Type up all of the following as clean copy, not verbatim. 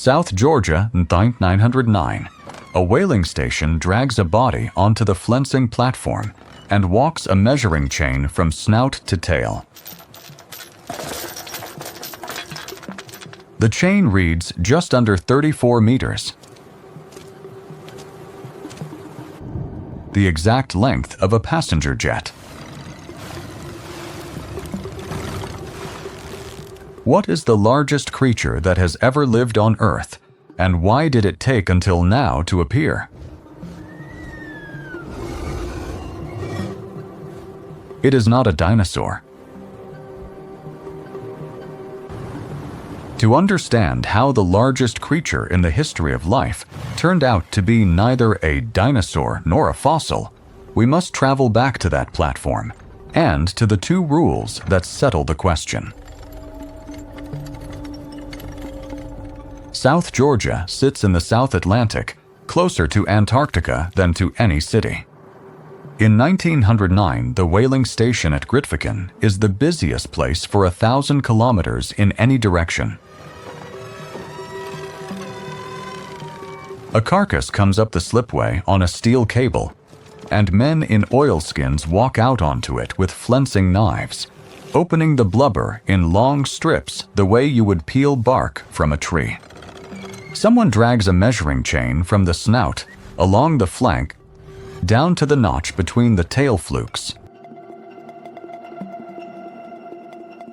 South Georgia, 909. A whaling station drags a body onto the flensing platform and walks a measuring chain from snout to tail. The chain reads just under 34 meters, the exact length of a passenger jet. What is the largest creature that has ever lived on Earth, and why did it take until now to appear? It is not a dinosaur. To understand how the largest creature in the history of life turned out to be neither a dinosaur nor a fossil, we must travel back to that platform and to the two rules that settle the question. South Georgia sits in the South Atlantic, closer to Antarctica than to any city. In 1909, the whaling station at Grytviken is the busiest place for 1,000 kilometers in any direction. A carcass comes up the slipway on a steel cable, and men in oilskins walk out onto it with flensing knives, opening the blubber in long strips the way you would peel bark from a tree. Someone drags a measuring chain from the snout, along the flank, down to the notch between the tail flukes.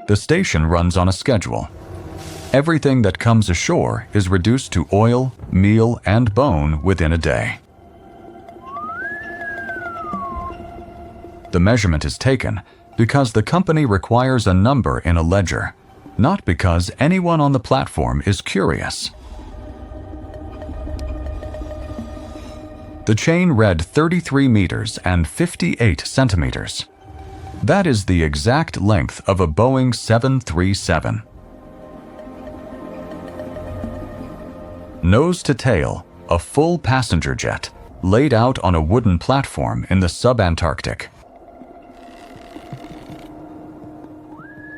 The station runs on a schedule. Everything that comes ashore is reduced to oil, meal, and bone within a day. The measurement is taken because the company requires a number in a ledger, not because anyone on the platform is curious. The chain read 33 meters and 58 centimeters. That is the exact length of a Boeing 737. Nose to tail, a full passenger jet, laid out on a wooden platform in the sub-Antarctic.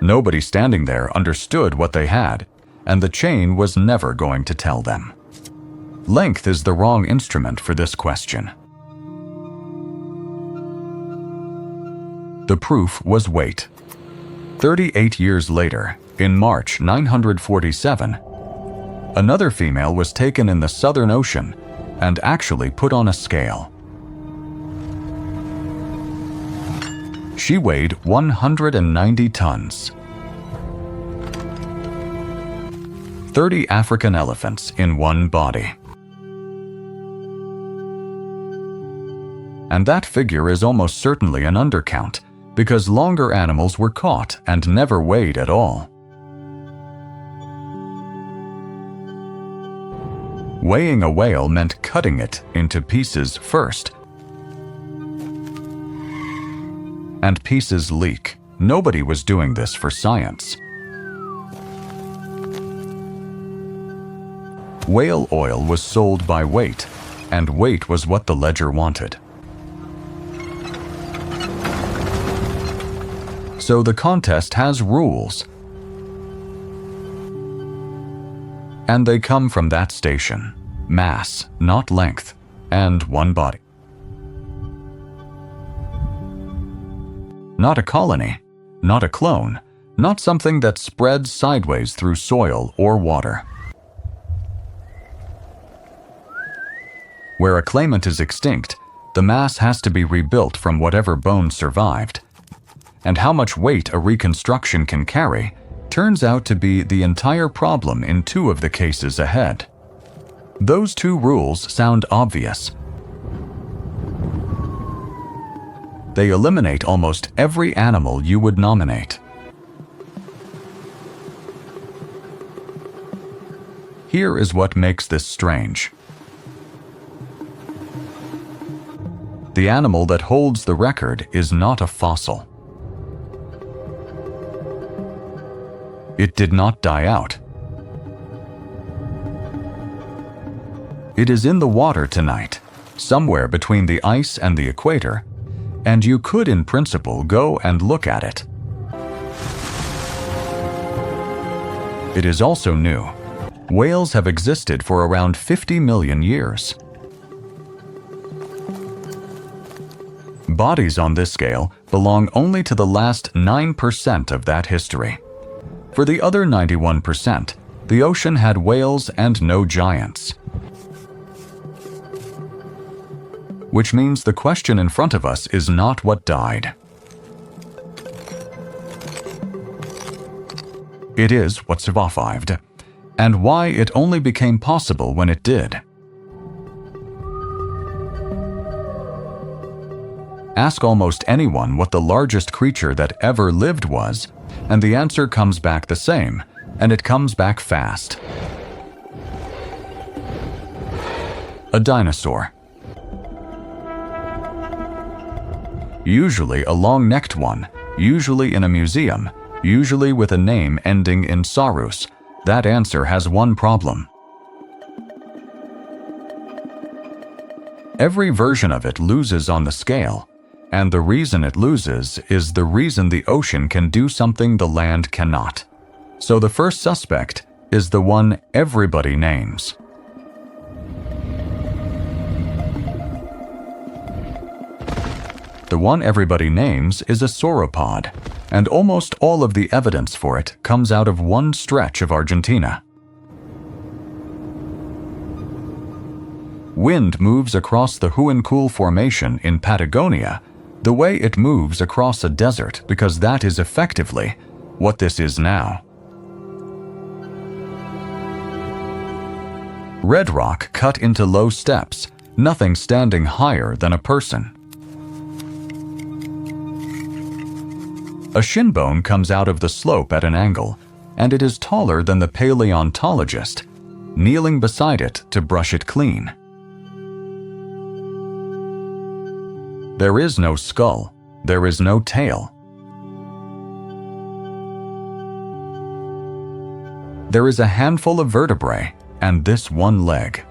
Nobody standing there understood what they had, and the chain was never going to tell them. Length is the wrong instrument for this question. The proof was weight. 38 years later, in March 947, another female was taken in the Southern Ocean and actually put on a scale. She weighed 190 tons. 30 African elephants in one body. And that figure is almost certainly an undercount, because longer animals were caught and never weighed at all. Weighing a whale meant cutting it into pieces first. And pieces leak. Nobody was doing this for science. Whale oil was sold by weight, and weight was what the ledger wanted. So the contest has rules. And they come from that station. Mass, not length, and one body. Not a colony, not a clone, not something that spreads sideways through soil or water. Where a claimant is extinct, the mass has to be rebuilt from whatever bones survived. And how much weight a reconstruction can carry turns out to be the entire problem in two of the cases ahead. Those two rules sound obvious. They eliminate almost every animal you would nominate. Here is what makes this strange. The animal that holds the record is not a fossil. It did not die out. It is in the water tonight, somewhere between the ice and the equator, and you could in principle go and look at it. It is also new. Whales have existed for around 50 million years. Bodies on this scale belong only to the last 9% of that history. For the other 91%, the ocean had whales and no giants. Which means the question in front of us is not what died. It is what survived, and why it only became possible when it did. Ask almost anyone what the largest creature that ever lived was, and the answer comes back the same, and it comes back fast. A dinosaur. Usually a long-necked one, usually in a museum, usually with a name ending in "saurus." That answer has one problem. Every version of it loses on the scale, and the reason it loses is the reason the ocean can do something the land cannot. So the first suspect is the one everybody names. The one everybody names is a sauropod, and almost all of the evidence for it comes out of one stretch of Argentina. Wind moves across the Huancul Formation in Patagonia the way it moves across a desert, because that is effectively what this is now. Red rock cut into low steps, nothing standing higher than a person. A shin bone comes out of the slope at an angle, and it is taller than the paleontologist, kneeling beside it to brush it clean. There is no skull, there is no tail. There is a handful of vertebrae, and this one leg.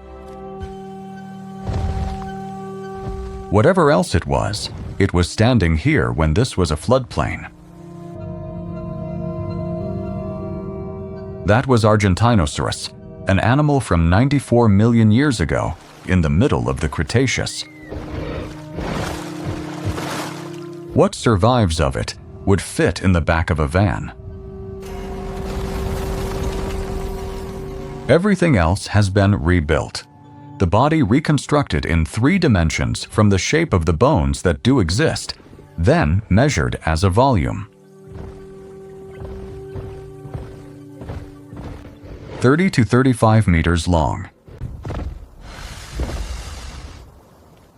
Whatever else it was standing here when this was a floodplain. That was Argentinosaurus, an animal from 94 million years ago, in the middle of the Cretaceous. What survives of it would fit in the back of a van. Everything else has been rebuilt. The body reconstructed in 3 dimensions from the shape of the bones that do exist, then measured as a volume. 30 to 35 meters long.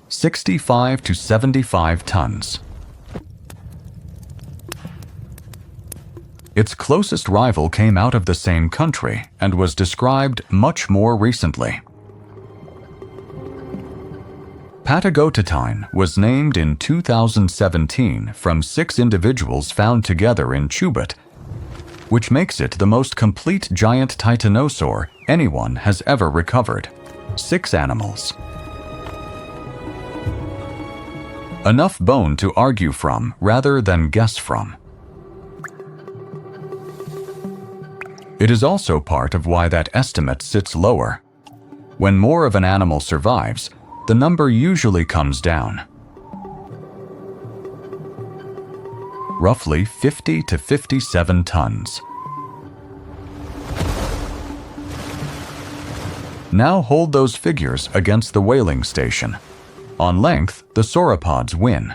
65 to 75 tons. Its closest rival came out of the same country and was described much more recently. Patagotatine was named in 2017 from 6 individuals found together in Chubut, which makes it the most complete giant titanosaur anyone has ever recovered. 6 animals. Enough bone to argue from rather than guess from. It is also part of why that estimate sits lower. When more of an animal survives, the number usually comes down. Roughly 50 to 57 tons. Now hold those figures against the whaling station. On length, the sauropods win.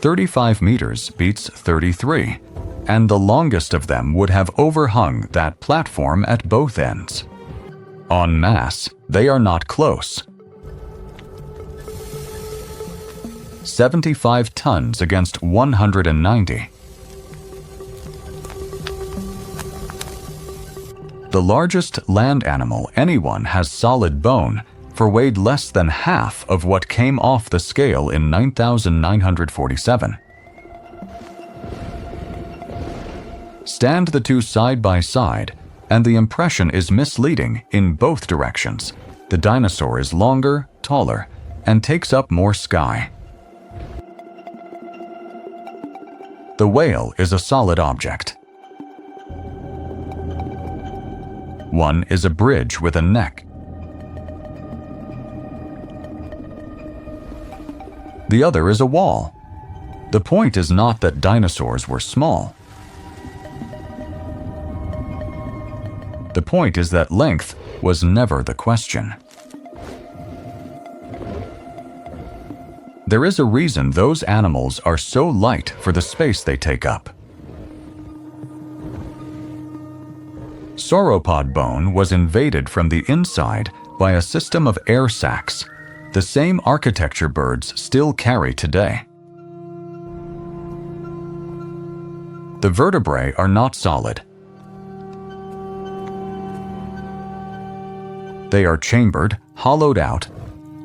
35 meters beats 33, and the longest of them would have overhung that platform at both ends. En masse, they are not close. 75 tons against 190. The largest land animal anyone has solid bone for weighed less than half of what came off the scale in 9,947. Stand the two side by side, and the impression is misleading in both directions. The dinosaur is longer, taller, and takes up more sky. The whale is a solid object. One is a bridge with a neck. The other is a wall. The point is not that dinosaurs were small. The point is that length was never the question. There is a reason those animals are so light for the space they take up. Sauropod bone was invaded from the inside by a system of air sacs, the same architecture birds still carry today. The vertebrae are not solid. They are chambered, hollowed out,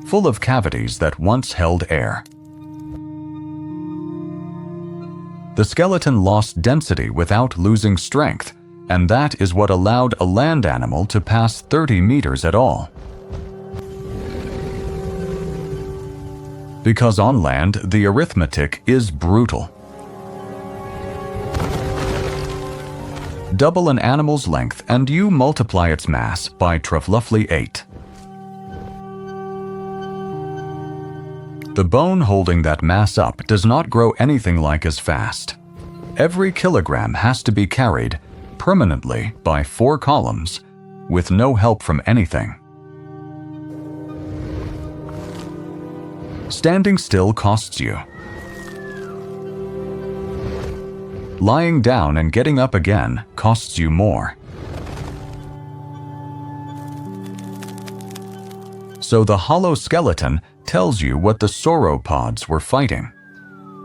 full of cavities that once held air. The skeleton lost density without losing strength, and that is what allowed a land animal to pass 30 meters at all. Because on land, the arithmetic is brutal. Double an animal's length and you multiply its mass by roughly 8. The bone holding that mass up does not grow anything like as fast. Every kilogram has to be carried permanently by 4 columns with no help from anything. Standing still costs you. Lying down and getting up again costs you more. So the hollow skeleton tells you what the sauropods were fighting.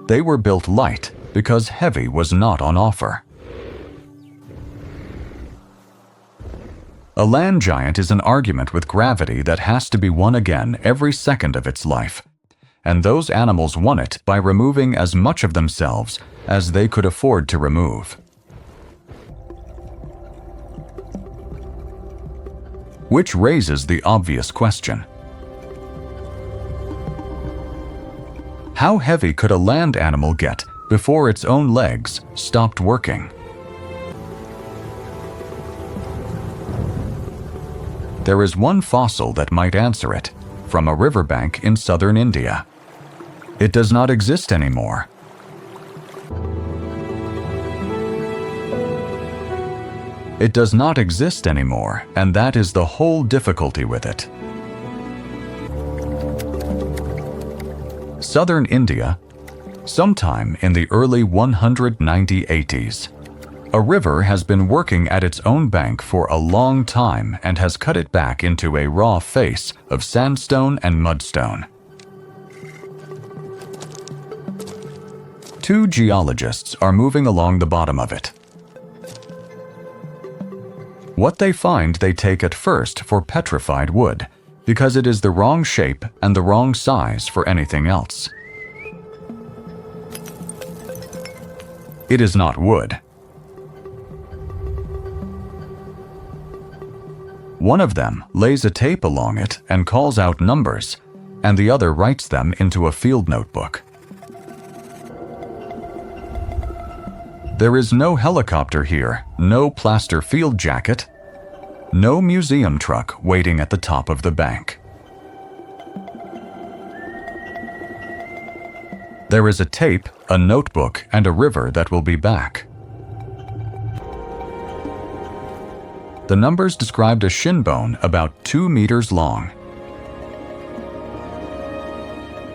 They were built light because heavy was not on offer. A land giant is an argument with gravity that has to be won again every second of its life, and those animals won it by removing as much of themselves as they could afford to remove. Which raises the obvious question. How heavy could a land animal get before its own legs stopped working? There is one fossil that might answer it, from a riverbank in southern India. It does not exist anymore. It does not exist anymore, and that is the whole difficulty with it. Southern India, sometime in the early 190s, a river has been working at its own bank for a long time and has cut it back into a raw face of sandstone and mudstone. 2 geologists are moving along the bottom of it. What they find they take at first for petrified wood, because it is the wrong shape and the wrong size for anything else. It is not wood. One of them lays a tape along it and calls out numbers, and the other writes them into a field notebook. There is no helicopter here, no plaster field jacket, no museum truck waiting at the top of the bank. There is a tape, a notebook, and a river that will be back. The numbers described a shin bone about 2 meters long.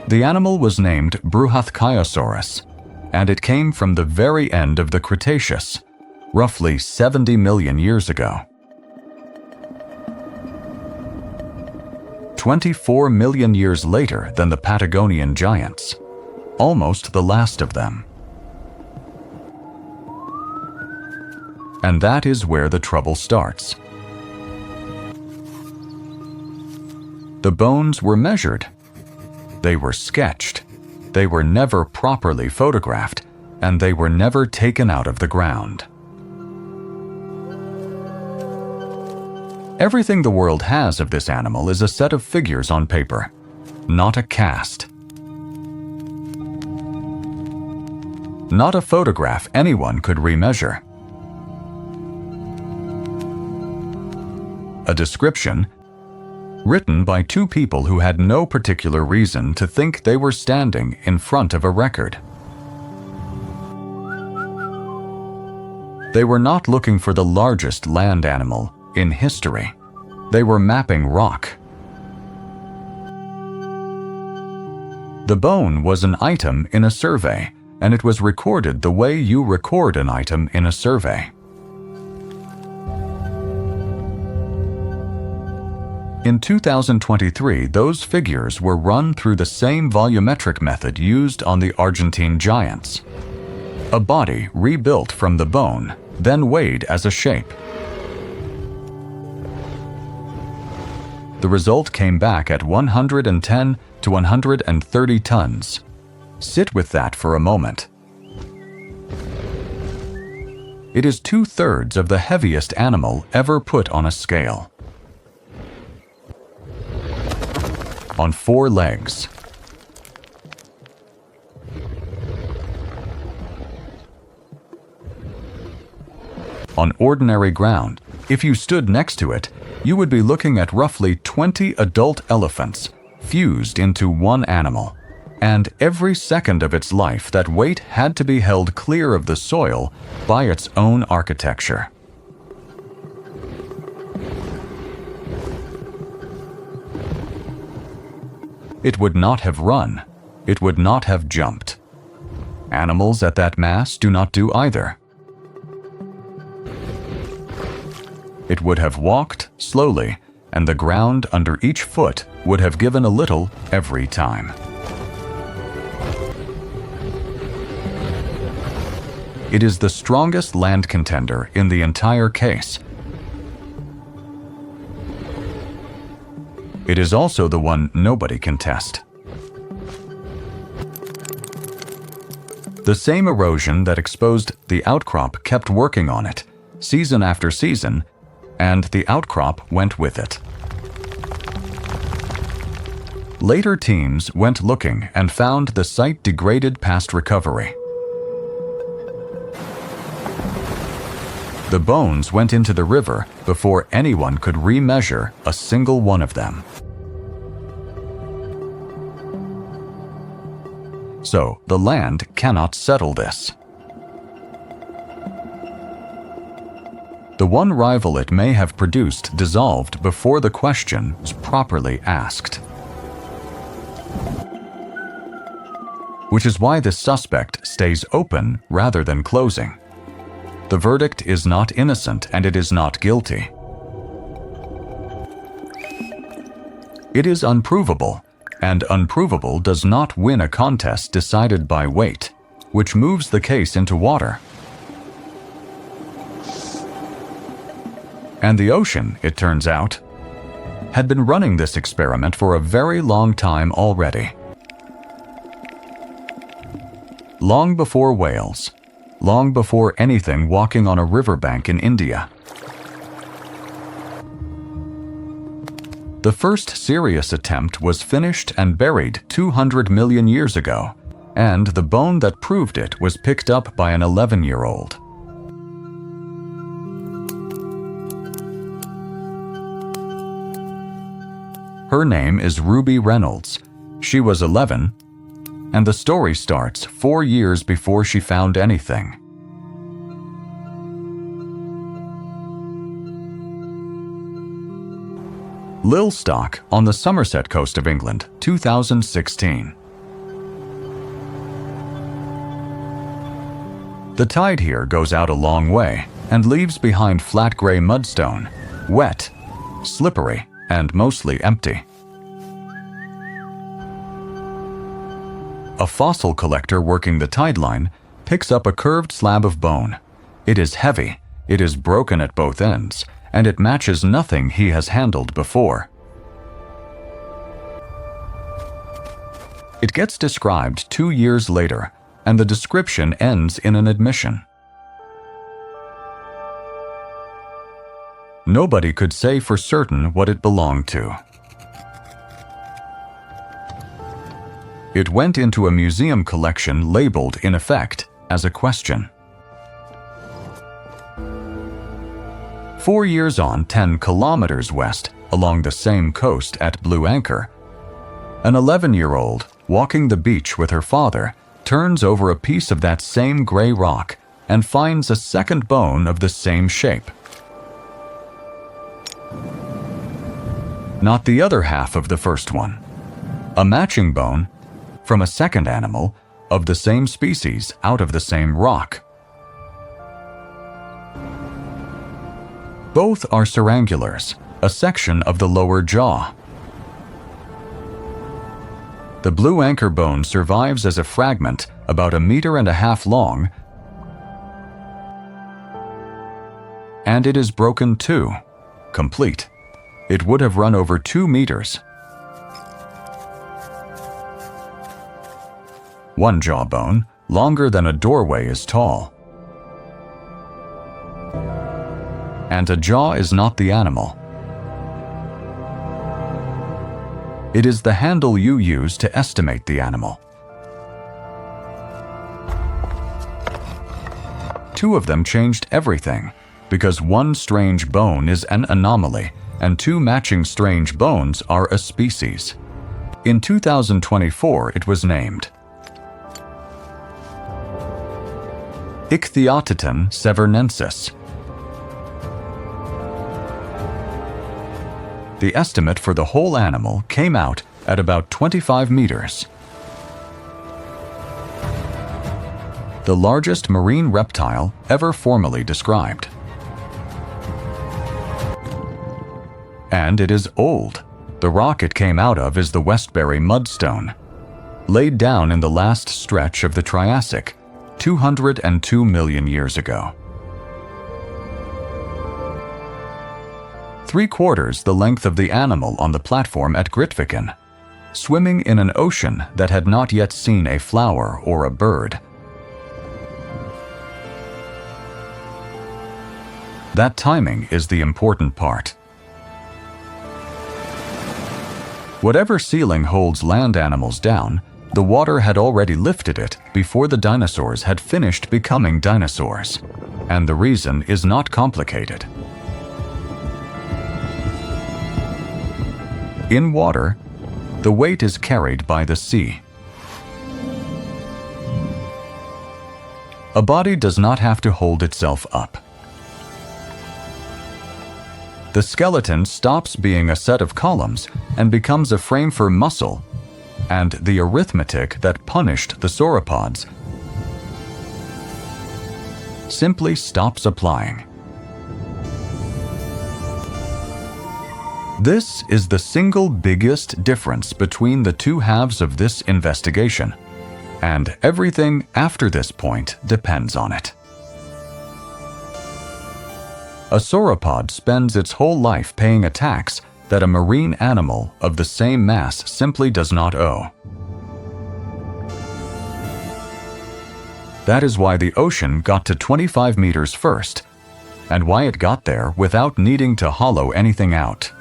The animal was named Bruhathkaiosaurus, and it came from the very end of the Cretaceous, roughly 70 million years ago. 24 million years later than the Patagonian giants, almost the last of them. And that is where the trouble starts. The bones were measured. They were sketched. They were never properly photographed, and they were never taken out of the ground. Everything the world has of this animal is a set of figures on paper, not a cast. Not a photograph anyone could remeasure. A description written by two people who had no particular reason to think they were standing in front of a record. They were not looking for the largest land animal in history. They were mapping rock. The bone was an item in a survey, and it was recorded the way you record an item in a survey. In 2023, those figures were run through the same volumetric method used on the Argentine giants. A body rebuilt from the bone, then weighed as a shape. The result came back at 110 to 130 tons. Sit with that for a moment. It is 2/3 of the heaviest animal ever put on a scale. On 4 legs. On ordinary ground, if you stood next to it, you would be looking at roughly 20 adult elephants fused into one animal. And every second of its life, that weight had to be held clear of the soil by its own architecture. It would not have run. It would not have jumped. Animals at that mass do not do either. It would have walked slowly, and the ground under each foot would have given a little every time. It is the strongest land contender in the entire case. It is also the one nobody can test. The same erosion that exposed the outcrop kept working on it, season after season, and the outcrop went with it. Later teams went looking and found the site degraded past recovery. The bones went into the river before anyone could remeasure a single one of them. So the land cannot settle this. The one rival it may have produced dissolved before the question was properly asked. Which is why the suspect stays open rather than closing. The verdict is not innocent and it is not guilty. It is unprovable, and unprovable does not win a contest decided by weight, which moves the case into water. And the ocean, it turns out, had been running this experiment for a very long time already. Long before whales, long before anything walking on a riverbank in India. The first serious attempt was finished and buried 200 million years ago, and the bone that proved it was picked up by an 11-year-old. Her name is Ruby Reynolds. She was 11, and the story starts 4 years before she found anything. Lilstock on the Somerset coast of England, 2016. The tide here goes out a long way and leaves behind flat gray mudstone, wet, slippery, and mostly empty. A fossil collector working the tide line picks up a curved slab of bone. It is heavy, it is broken at both ends, and it matches nothing he has handled before. It gets described 2 years later, and the description ends in an admission. Nobody could say for certain what it belonged to. It went into a museum collection labeled, in effect, as a question. 4 years on, 10 kilometers west, along the same coast at Blue Anchor, an 11-year-old, walking the beach with her father, turns over a piece of that same gray rock and finds a second bone of the same shape. Not the other half of the first one. A matching bone from a second animal of the same species out of the same rock. Both are cerangulars, a section of the lower jaw. The Blue Anchor bone survives as a fragment about 1.5 meters long, and it is broken too, complete. It would have run over 2 meters. One jawbone, longer than a doorway, is tall. And a jaw is not the animal. It is the handle you use to estimate the animal. 2 of them changed everything, because one strange bone is an anomaly, and 2 matching strange bones are a species. In 2024, it was named Ichthyoteton severnensis. The estimate for the whole animal came out at about 25 meters. The largest marine reptile ever formally described. And it is old. The rock it came out of is the Westbury mudstone, laid down in the last stretch of the Triassic, 202 million years ago. 3/4 the length of the animal on the platform at Grytviken, swimming in an ocean that had not yet seen a flower or a bird. That timing is the important part. Whatever ceiling holds land animals down, the water had already lifted it before the dinosaurs had finished becoming dinosaurs. And the reason is not complicated. In water, the weight is carried by the sea. A body does not have to hold itself up. The skeleton stops being a set of columns and becomes a frame for muscle, and the arithmetic that punished the sauropods simply stops applying. This is the single biggest difference between the 2 halves of this investigation, and everything after this point depends on it. A sauropod spends its whole life paying a tax that a marine animal of the same mass simply does not owe. That is why the ocean got to 25 meters first, and why it got there without needing to hollow anything out.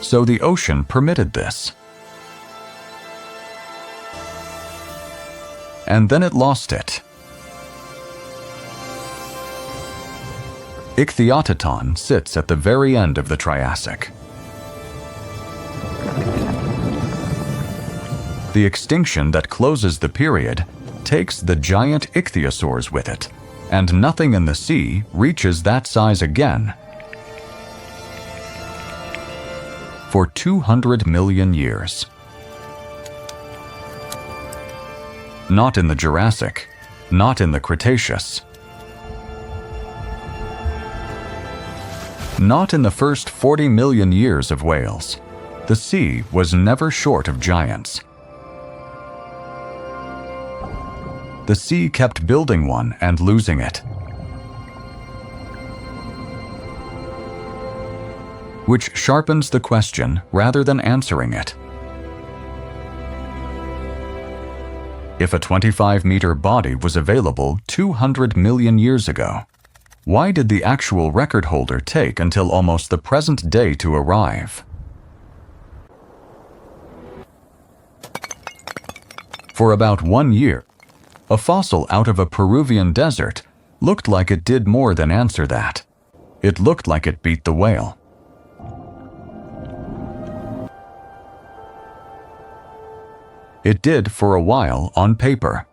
So the ocean permitted this. And then it lost it. Ichthyoteton sits at the very end of the Triassic. The extinction that closes the period takes the giant ichthyosaurs with it, and nothing in the sea reaches that size again for 200 million years. Not in the Jurassic, not in the Cretaceous. Not in the first 40 million years of whales. The sea was never short of giants. The sea kept building one and losing it, which sharpens the question rather than answering it. If a 25-meter body was available 200 million years ago, why did the actual record holder take until almost the present day to arrive? For about 1 year, A fossil out of a Peruvian desert looked like it did more than answer that. It looked like it beat the whale. It did for a while on paper.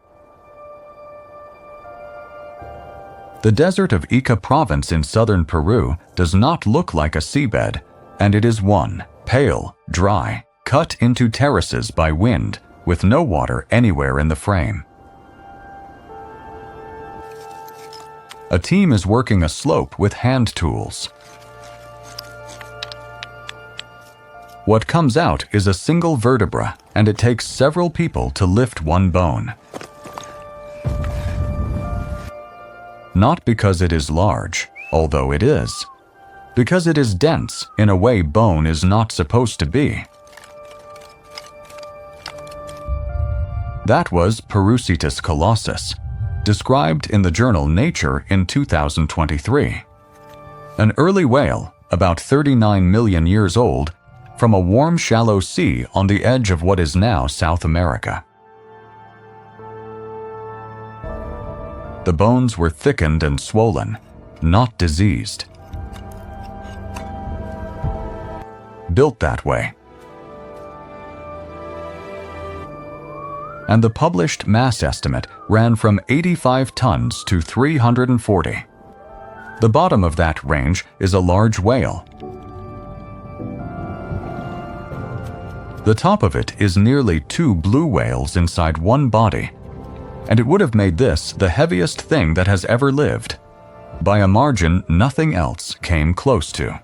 The desert of Ica province in southern Peru does not look like a seabed, and it is one, pale, dry, cut into terraces by wind, with no water anywhere in the frame. A team is working a slope with hand tools. What comes out is a single vertebra, and it takes several people to lift one bone. Not because it is large, although it is. Because it is dense in a way bone is not supposed to be. That was Perucetus colossus, described in the journal Nature in 2023. An early whale, about 39 million years old, from a warm shallow sea on the edge of what is now South America. The bones were thickened and swollen, not diseased. Built that way. And the published mass estimate ran from 85 tons to 340. The bottom of that range is a large whale. The top of it is nearly 2 blue whales inside one body, and it would have made this the heaviest thing that has ever lived. By a margin nothing else came close to.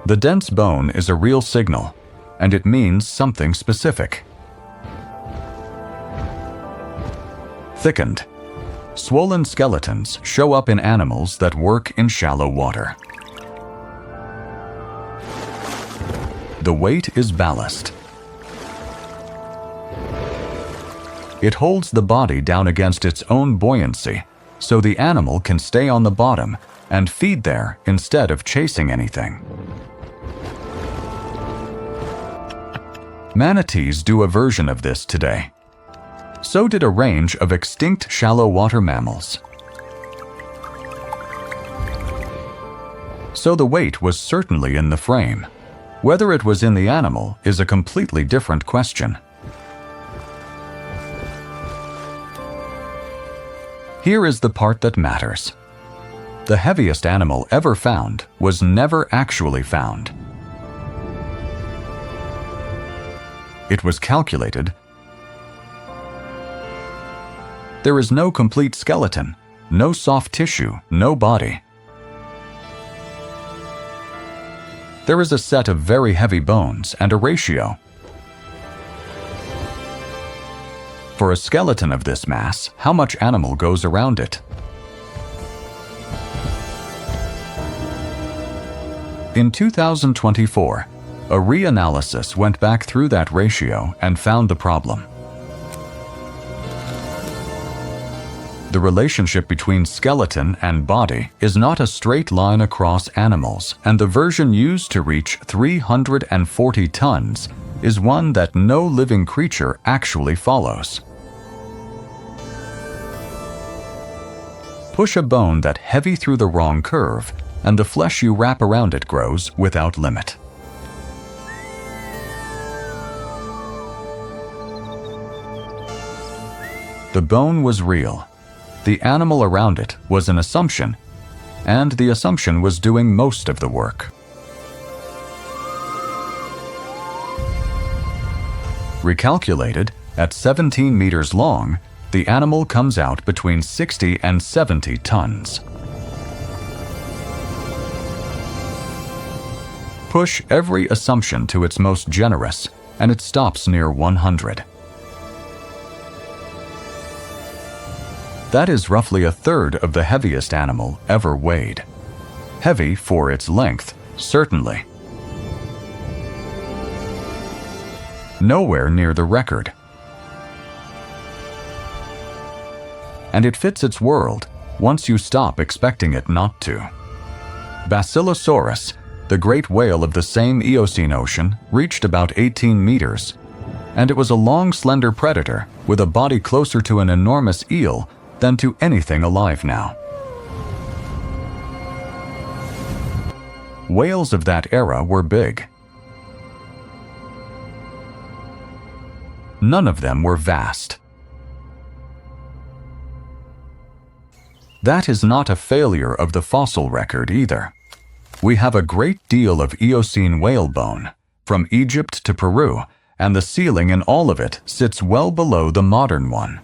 The dense bone is a real signal, and it means something specific. Thickened. Swollen skeletons show up in animals that work in shallow water. The weight is ballast. It holds the body down against its own buoyancy, so the animal can stay on the bottom and feed there instead of chasing anything. Manatees do a version of this today. So did a range of extinct shallow water mammals. So the weight was certainly in the frame. Whether it was in the animal is a completely different question. Here is the part that matters. The heaviest animal ever found was never actually found. It was calculated. There is no complete skeleton, no soft tissue, no body. There is a set of very heavy bones and a ratio. For a skeleton of this mass, how much animal goes around it? In 2024, a reanalysis went back through that ratio and found the problem. The relationship between skeleton and body is not a straight line across animals, and the version used to reach 340 tons is one that no living creature actually follows. Push a bone that heavy through the wrong curve, and the flesh you wrap around it grows without limit. The bone was real. The animal around it was an assumption, and the assumption was doing most of the work. Recalculated, at 17 meters long, the animal comes out between 60 and 70 tons. Push every assumption to its most generous, and it stops near 100. That is roughly a third of the heaviest animal ever weighed. Heavy for its length, certainly. Nowhere near the record. And it fits its world once you stop expecting it not to. Basilosaurus, the great whale of the same Eocene ocean, reached about 18 meters. and it was a long, slender predator with a body closer to an enormous eel than to anything alive now. Whales of that era were big. None of them were vast. That is not a failure of the fossil record either. We have a great deal of Eocene whale bone, from Egypt to Peru, and the ceiling in all of it sits well below the modern one,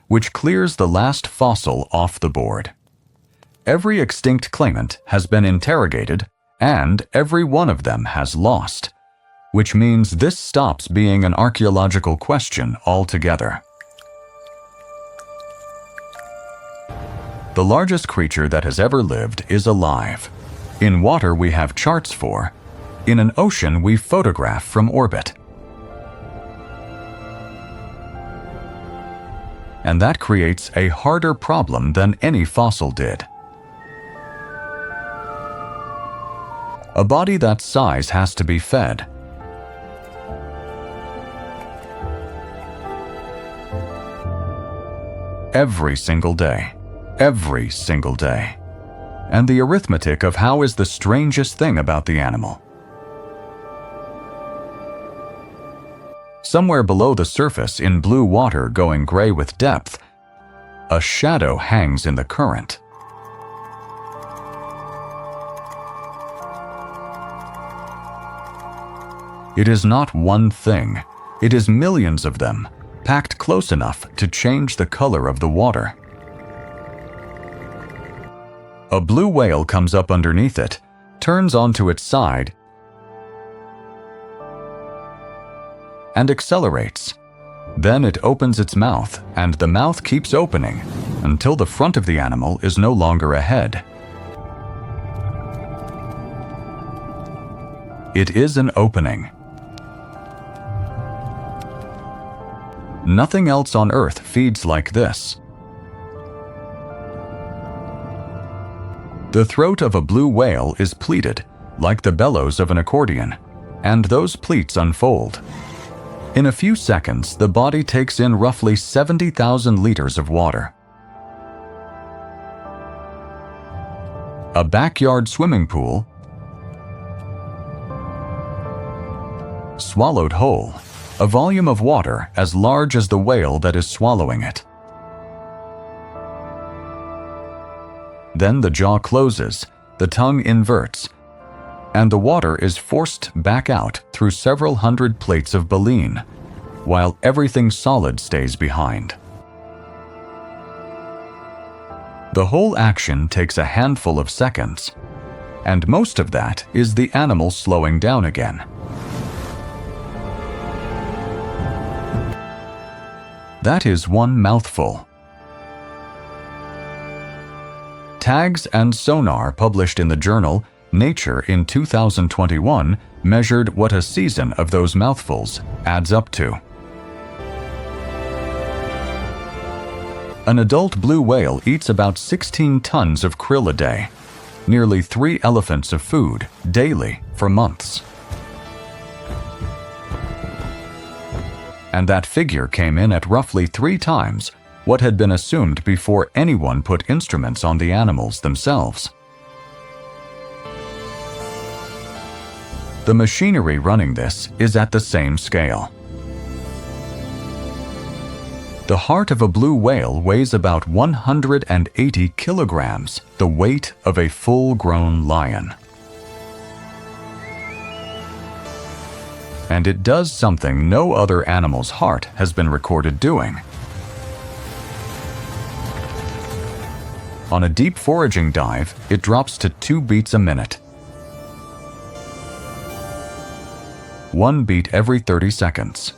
which clears the last fossil off the board. Every extinct claimant has been interrogated, and every one of them has lost, which means this stops being an archaeological question altogether. The largest creature that has ever lived is alive. In water we have charts for. In an ocean we photograph from orbit. And that creates a harder problem than any fossil did. A body that size has to be fed. Every single day. Every single day. And the arithmetic of how is the strangest thing about the animal. Somewhere below the surface in blue water going gray with depth, a shadow hangs in the current. It is not one thing. It is millions of them, packed close enough to change the color of the water. A blue whale comes up underneath it, turns onto its side, and accelerates. Then it opens its mouth, and the mouth keeps opening until the front of the animal is no longer a head. It is an opening. Nothing else on Earth feeds like this. The throat of a blue whale is pleated, like the bellows of an accordion, and those pleats unfold. In a few seconds, the body takes in roughly 70,000 liters of water. A backyard swimming pool swallowed whole, a volume of water as large as the whale that is swallowing it. Then the jaw closes, the tongue inverts, and the water is forced back out through several hundred plates of baleen, while everything solid stays behind. The whole action takes a handful of seconds, and most of that is the animal slowing down again. That is one mouthful. Tags and sonar published in the journal Nature in 2021 measured what a season of those mouthfuls adds up to. An adult blue whale eats about 16 tons of krill a day, nearly 3 elephants of food daily for months. And that figure came in at roughly 3 times what had been assumed before anyone put instruments on the animals themselves. The machinery running this is at the same scale. The heart of a blue whale weighs about 180 kilograms, the weight of a full-grown lion. And it does something no other animal's heart has been recorded doing. On a deep foraging dive, it drops to 2 beats a minute. 1 beat every 30 seconds.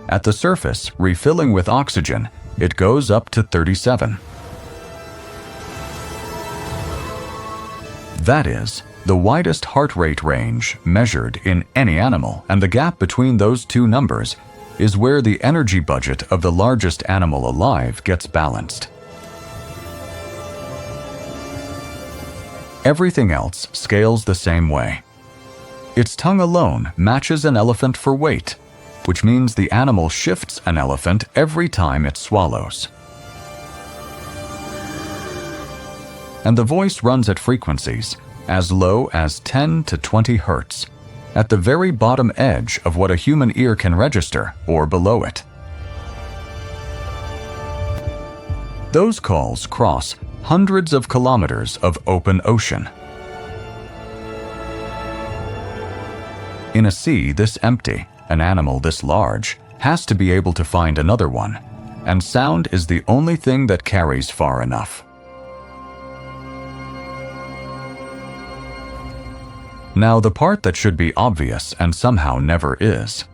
At the surface, refilling with oxygen, it goes up to 37. That is the widest heart rate range measured in any animal, and the gap between those two numbers is where the energy budget of the largest animal alive gets balanced. Everything else scales the same way. Its tongue alone matches an elephant for weight, which means the animal shifts an elephant every time it swallows. And the voice runs at frequencies as low as 10 to 20 hertz, at the very bottom edge of what a human ear can register, or below it. Those calls cross hundreds of kilometers of open ocean. In a sea this empty, an animal this large has to be able to find another one, and sound is the only thing that carries far enough. Now, the part that should be obvious and somehow never is.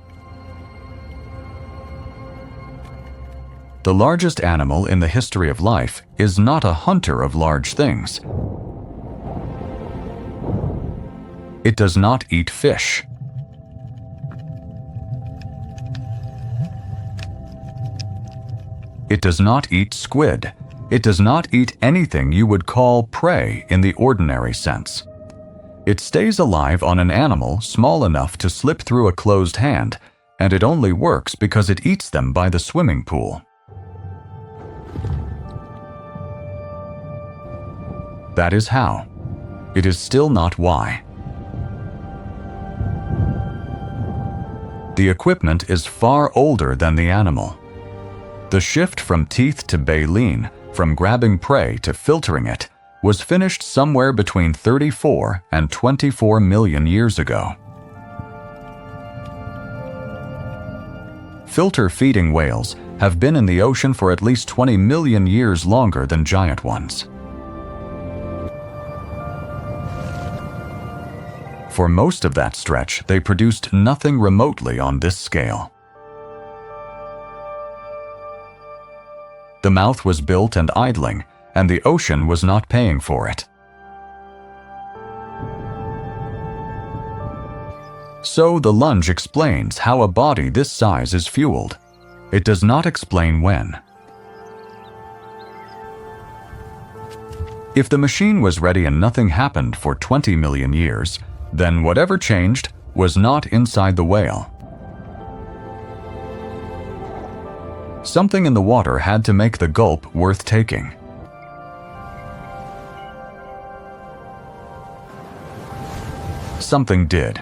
The largest animal in the history of life is not a hunter of large things. It does not eat fish. It does not eat squid. It does not eat anything you would call prey in the ordinary sense. It stays alive on an animal small enough to slip through a closed hand, and it only works because it eats them by the swimming pool. That is how. It is still not why. The equipment is far older than the animal. The shift from teeth to baleen, from grabbing prey to filtering it, was finished somewhere between 34 and 24 million years ago. Filter-feeding whales have been in the ocean for at least 20 million years longer than giant ones. For most of that stretch, they produced nothing remotely on this scale. The mouth was built and idling, and the ocean was not paying for it. So the lunge explains how a body this size is fueled. It does not explain when. If the machine was ready and nothing happened for 20 million years, then whatever changed was not inside the whale. Something in the water had to make the gulp worth taking. Something did.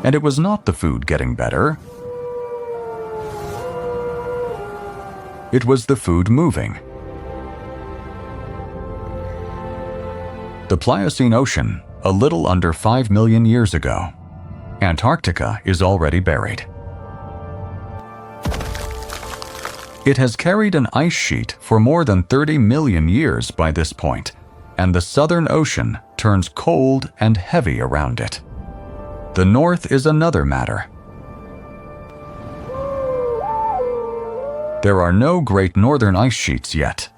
And it was not the food getting better. It was the food moving. The Pliocene Ocean, a little under 5 million years ago. Antarctica is already buried. It has carried an ice sheet for more than 30 million years by this point, and the Southern Ocean turns cold and heavy around it. The North is another matter. There are no great northern ice sheets yet.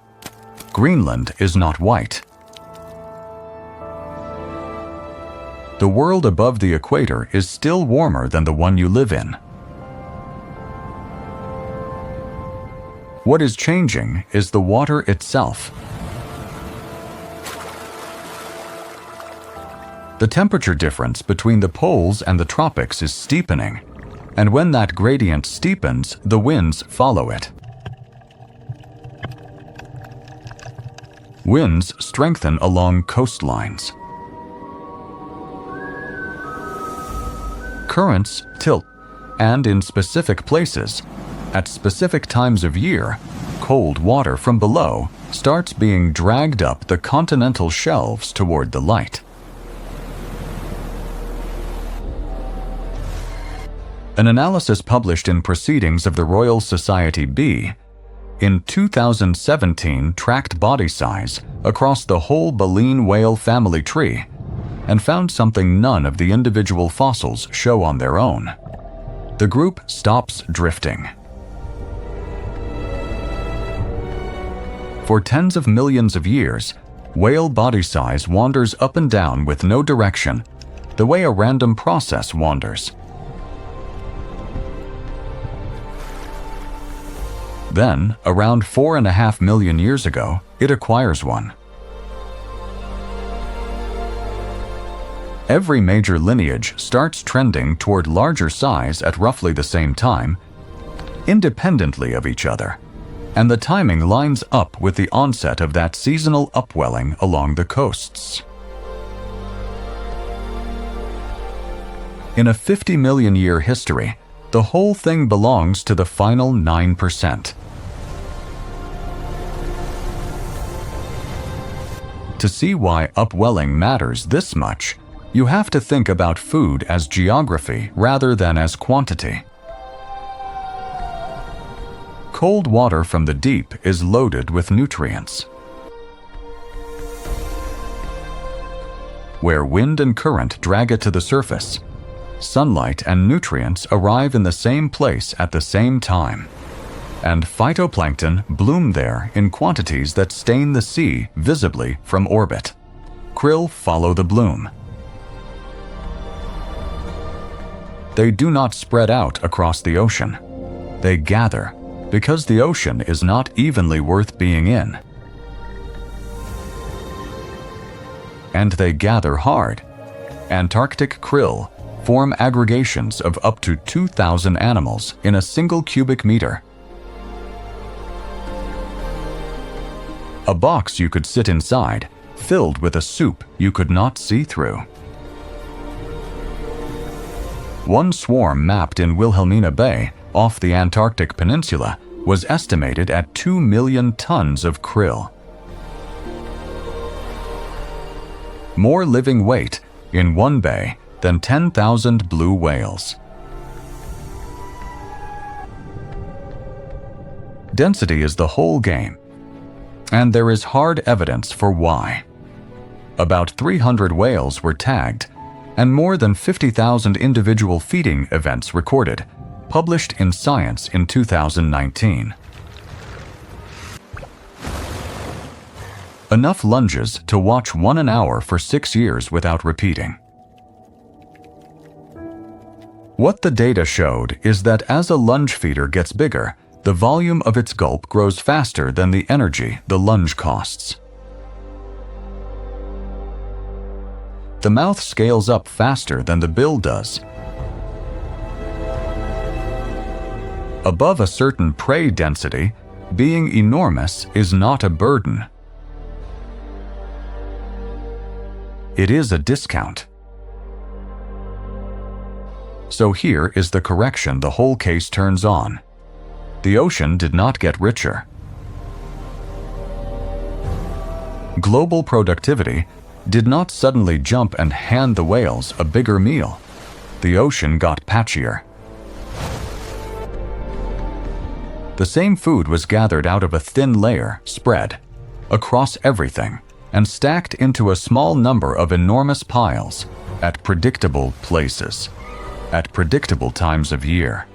Greenland is not white. The world above the equator is still warmer than the one you live in. What is changing is the water itself. The temperature difference between the poles and the tropics is steepening, and when that gradient steepens, the winds follow it. Winds strengthen along coastlines. Currents tilt, and in specific places, at specific times of year, cold water from below starts being dragged up the continental shelves toward the light. An analysis published in Proceedings of the Royal Society B in 2017 tracked body size across the whole baleen whale family tree and found something none of the individual fossils show on their own. The group stops drifting. For tens of millions of years, whale body size wanders up and down with no direction, the way a random process wanders. Then, around 4.5 million years ago, it acquires one. Every major lineage starts trending toward larger size at roughly the same time, independently of each other, and the timing lines up with the onset of that seasonal upwelling along the coasts. In a 50 million year history, the whole thing belongs to the final 9%. To see why upwelling matters this much, you have to think about food as geography rather than as quantity. Cold water from the deep is loaded with nutrients. Where wind and current drag it to the surface, sunlight and nutrients arrive in the same place at the same time, and phytoplankton bloom there in quantities that stain the sea visibly from orbit. Krill follow the bloom. They do not spread out across the ocean. They gather, because the ocean is not evenly worth being in. And they gather hard. Antarctic krill form aggregations of up to 2,000 animals in a single cubic meter. A box you could sit inside, filled with a soup you could not see through. One swarm mapped in Wilhelmina Bay, off the Antarctic Peninsula, was estimated at 2 million tons of krill. More living weight in one bay than 10,000 blue whales. Density is the whole game, and there is hard evidence for why. About 300 whales were tagged, and more than 50,000 individual feeding events recorded, published in Science in 2019. Enough lunges to watch one an hour for 6 years without repeating. What the data showed is that as a lunge feeder gets bigger, the volume of its gulp grows faster than the energy the lunge costs. The mouth scales up faster than the bill does. Above a certain prey density, being enormous is not a burden. It is a discount. So here is the correction the whole case turns on. The ocean did not get richer. Global productivity did not suddenly jump and hand the whales a bigger meal. The ocean got patchier. The same food was gathered out of a thin layer, spread across everything, and stacked into a small number of enormous piles at predictable places, at predictable times of year.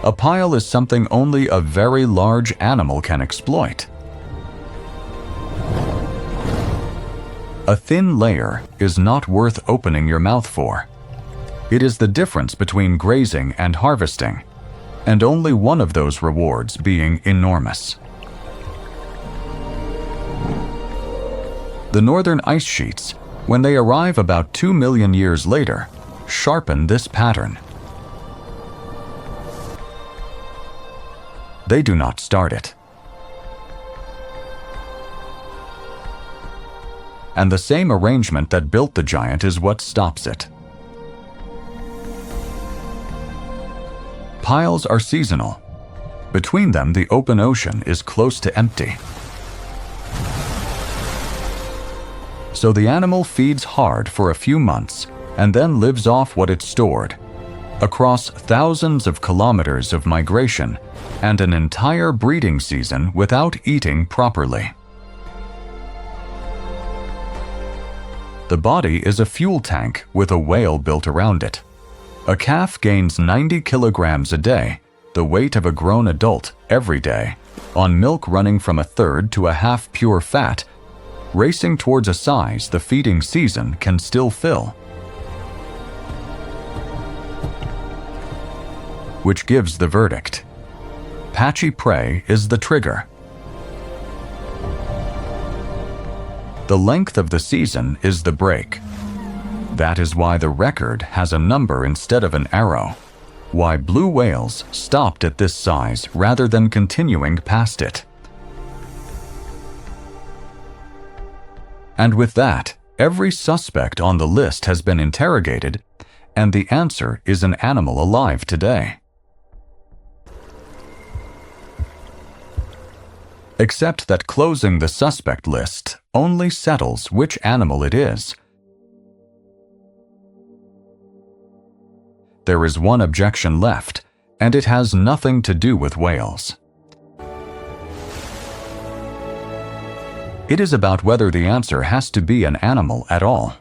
A pile is something only a very large animal can exploit. A thin layer is not worth opening your mouth for. It is the difference between grazing and harvesting, and only one of those rewards being enormous. The northern ice sheets, when they arrive about 2 million years later, sharpen this pattern. They do not start it. And the same arrangement that built the giant is what stops it. Piles are seasonal. Between them, the open ocean is close to empty. So the animal feeds hard for a few months and then lives off what it stored, across thousands of kilometers of migration and an entire breeding season without eating properly. The body is a fuel tank with a whale built around it. A calf gains 90 kilograms a day, the weight of a grown adult, every day, on milk running from a third to a half pure fat, racing towards a size the feeding season can still fill. Which gives the verdict. Patchy prey is the trigger. The length of the season is the break. That is why the record has a number instead of an arrow, why blue whales stopped at this size rather than continuing past it. And with that, every suspect on the list has been interrogated, and the answer is an animal alive today. Except that closing the suspect list only settles which animal it is. There is one objection left, and it has nothing to do with whales. It is about whether the answer has to be an animal at all.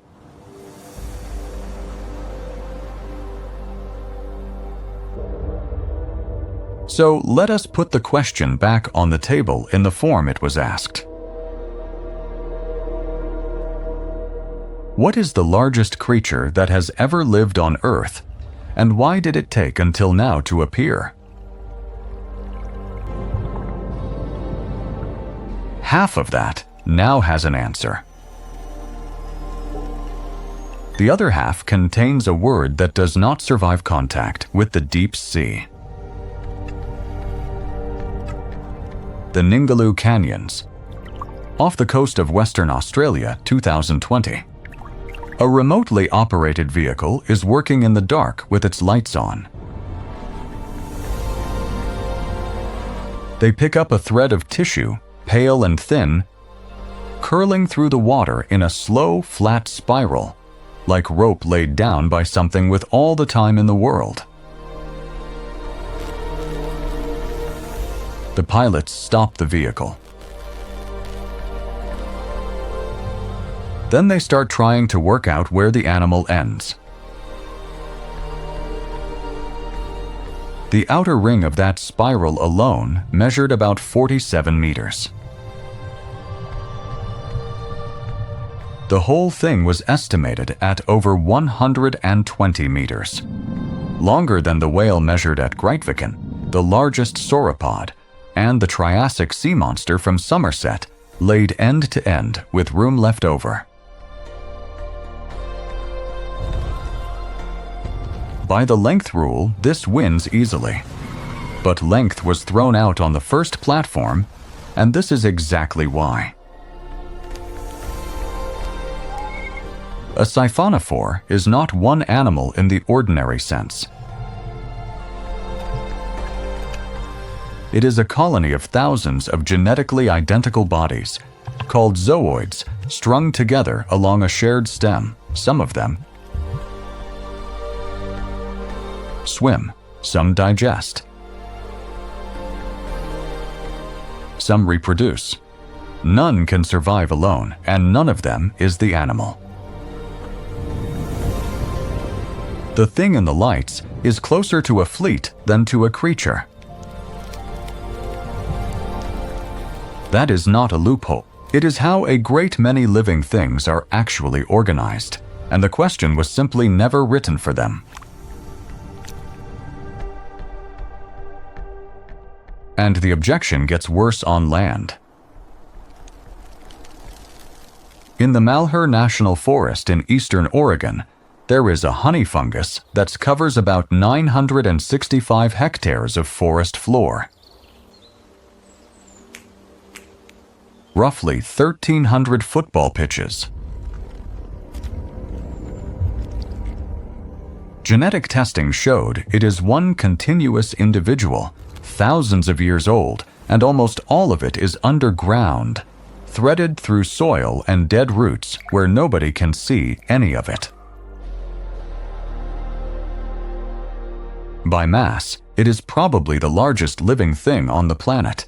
So let us put the question back on the table in the form it was asked. What is the largest creature that has ever lived on Earth, and why did it take until now to appear? Half of that now has an answer. The other half contains a word that does not survive contact with the deep sea. The Ningaloo Canyons, off the coast of Western Australia, 2020. A remotely operated vehicle is working in the dark with its lights on. They pick up a thread of tissue, pale and thin, curling through the water in a slow, flat spiral, like rope laid down by something with all the time in the world. The pilots stop the vehicle. Then they start trying to work out where the animal ends. The outer ring of that spiral alone measured about 47 meters. The whole thing was estimated at over 120 meters. Longer than the whale measured at Grytviken, the largest sauropod, and the Triassic sea monster from Somerset, laid end to end with room left over. By the length rule, this wins easily. But length was thrown out on the first platform, and this is exactly why. A siphonophore is not one animal in the ordinary sense. It is a colony of thousands of genetically identical bodies, called zooids, strung together along a shared stem. Some of them swim, some digest, some reproduce. None can survive alone, and none of them is the animal. The thing in the lights is closer to a fleet than to a creature. That is not a loophole. It is how a great many living things are actually organized, and the question was simply never written for them. And the objection gets worse on land. In the Malheur National Forest in eastern Oregon, there is a honey fungus that covers about 965 hectares of forest floor. Roughly 1,300 football pitches. Genetic testing showed it is one continuous individual, thousands of years old, and almost all of it is underground, threaded through soil and dead roots where nobody can see any of it. By mass, it is probably the largest living thing on the planet.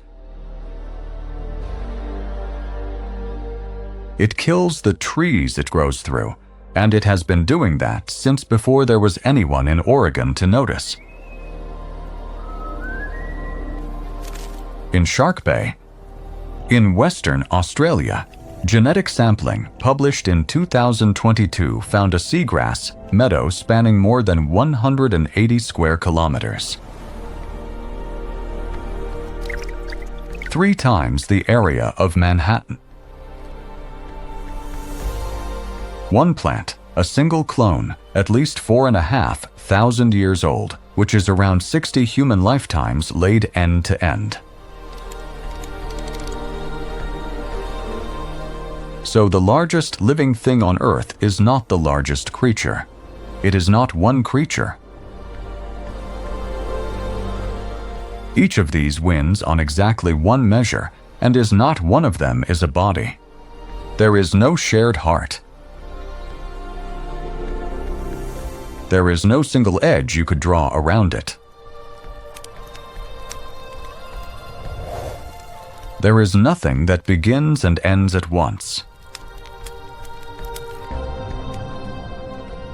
It kills the trees it grows through, and it has been doing that since before there was anyone in Oregon to notice. In Shark Bay, in Western Australia, genetic sampling published in 2022 found a seagrass meadow spanning more than 180 square kilometers. 3 times the area of Manhattan. One plant, a single clone, at least 4,500 years old, which is around 60 human lifetimes laid end to end. So the largest living thing on Earth is not the largest creature. It is not one creature. Each of these wins on exactly one measure, and is not one of them is a body. There is no shared heart. There is no single edge you could draw around it. There is nothing that begins and ends at once.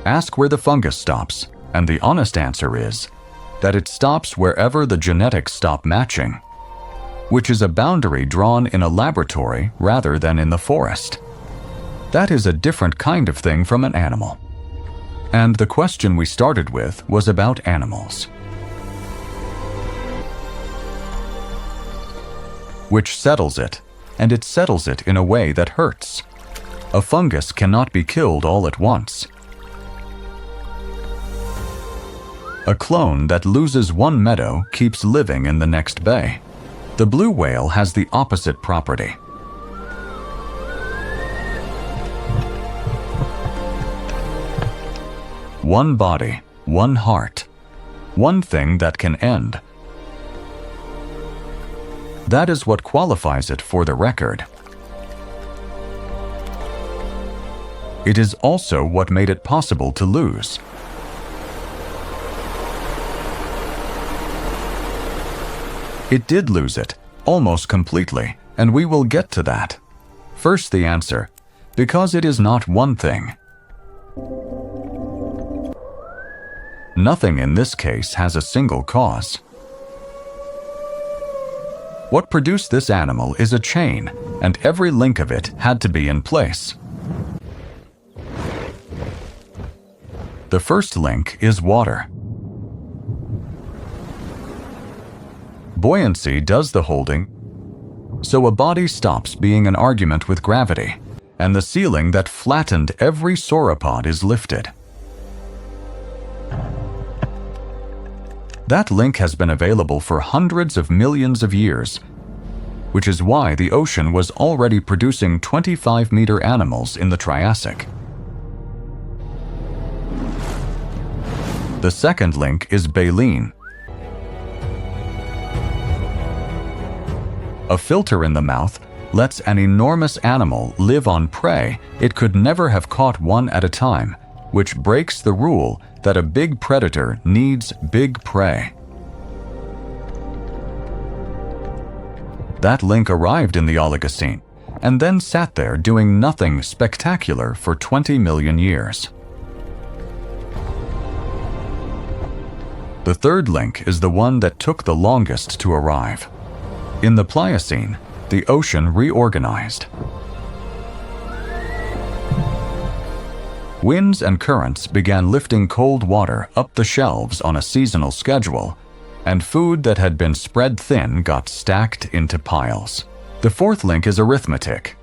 Ask where the fungus stops, and the honest answer is that it stops wherever the genetics stop matching, which is a boundary drawn in a laboratory rather than in the forest. That is a different kind of thing from an animal. And the question we started with was about animals, which settles it, and it settles it in a way that hurts. A fungus cannot be killed all at once. A clone that loses one meadow keeps living in the next bay. The blue whale has the opposite property. One body, one heart, one thing that can end. That is what qualifies it for the record. It is also what made it possible to lose. It did lose it, almost completely, and we will get to that. First, the answer, because it is not one thing. Nothing in this case has a single cause. What produced this animal is a chain, and every link of it had to be in place. The first link is water. Buoyancy does the holding, so a body stops being an argument with gravity, and the ceiling that flattened every sauropod is lifted. That link has been available for hundreds of millions of years, which is why the ocean was already producing 25-meter animals in the Triassic. The second link is baleen. A filter in the mouth lets an enormous animal live on prey it could never have caught one at a time, which breaks the rule that a big predator needs big prey. That link arrived in the Oligocene, and then sat there doing nothing spectacular for 20 million years. The third link is the one that took the longest to arrive. In the Pliocene, the ocean reorganized. Winds and currents began lifting cold water up the shelves on a seasonal schedule, and food that had been spread thin got stacked into piles. The fourth link is arithmetic.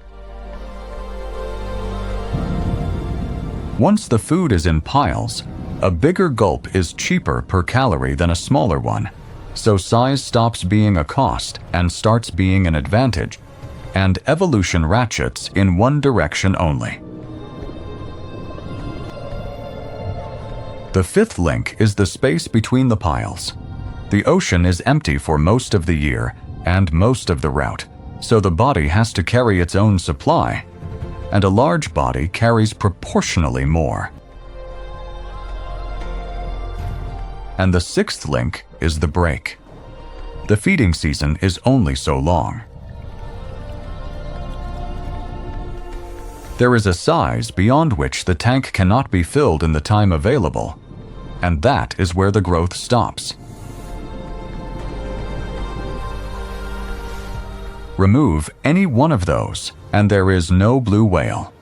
Once the food is in piles, a bigger gulp is cheaper per calorie than a smaller one, so size stops being a cost and starts being an advantage, and evolution ratchets in one direction only. The fifth link is the space between the piles. The ocean is empty for most of the year and most of the route, so the body has to carry its own supply, and a large body carries proportionally more. And the sixth link is the break. The feeding season is only so long. There is a size beyond which the tank cannot be filled in the time available, and that is where the growth stops. Remove any one of those, and there is no blue whale.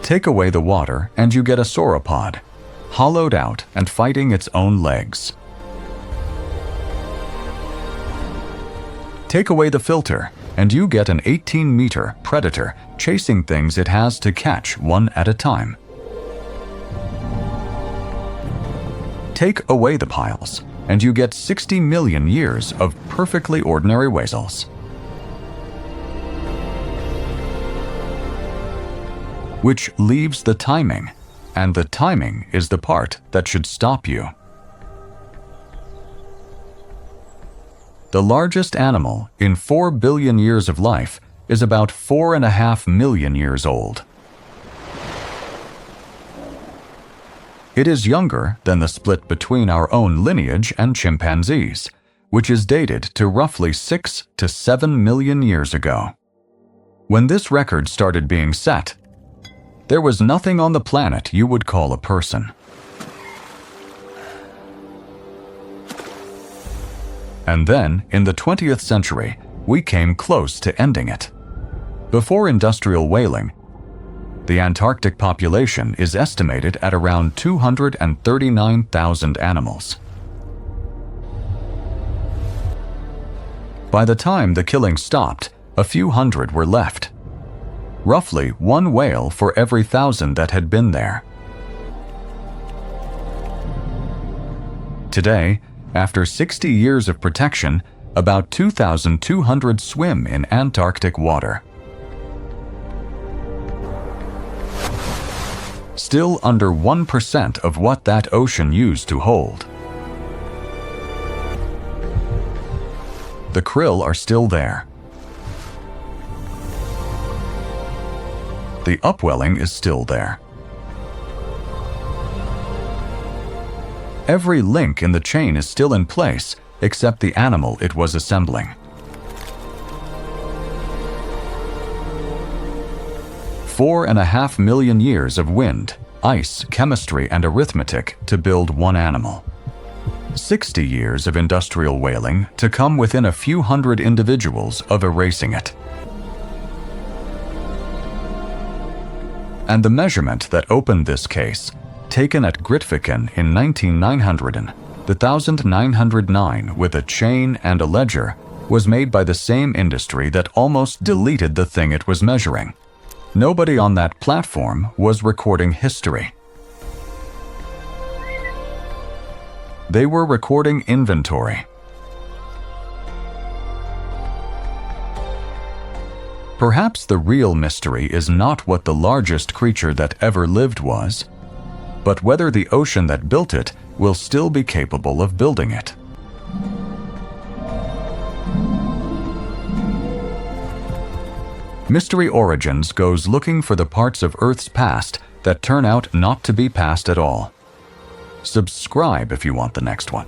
Take away the water, and you get a sauropod, hollowed out and fighting its own legs. Take away the filter, and you get an 18-meter predator chasing things it has to catch one at a time. Take away the piles, and you get 60 million years of perfectly ordinary weasels. Which leaves the timing, and the timing is the part that should stop you. The largest animal in 4 billion years of life is about 4.5 million years old. It is younger than the split between our own lineage and chimpanzees, which is dated to roughly 6 to 7 million years ago. When this record started being set, there was nothing on the planet you would call a person. And then, in the 20th century, we came close to ending it. Before industrial whaling, the Antarctic population is estimated at around 239,000 animals. By the time the killing stopped, a few hundred were left. Roughly 1 whale for every 1,000 that had been there. Today, after 60 years of protection, about 2,200 swim in Antarctic water. Still under 1% of what that ocean used to hold. The krill are still there. The upwelling is still there. Every link in the chain is still in place, except the animal it was assembling. 4.5 million years of wind, ice, chemistry, and arithmetic to build one animal. 60 years of industrial whaling to come within a few hundred individuals of erasing it. And the measurement that opened this case, taken at Grytviken in 1909, the 1909 with a chain and a ledger, was made by the same industry that almost deleted the thing it was measuring. Nobody on that platform was recording history. They were recording inventory. Perhaps the real mystery is not what the largest creature that ever lived was, but whether the ocean that built it will still be capable of building it. Mystery Origins goes looking for the parts of Earth's past that turn out not to be past at all. Subscribe if you want the next one.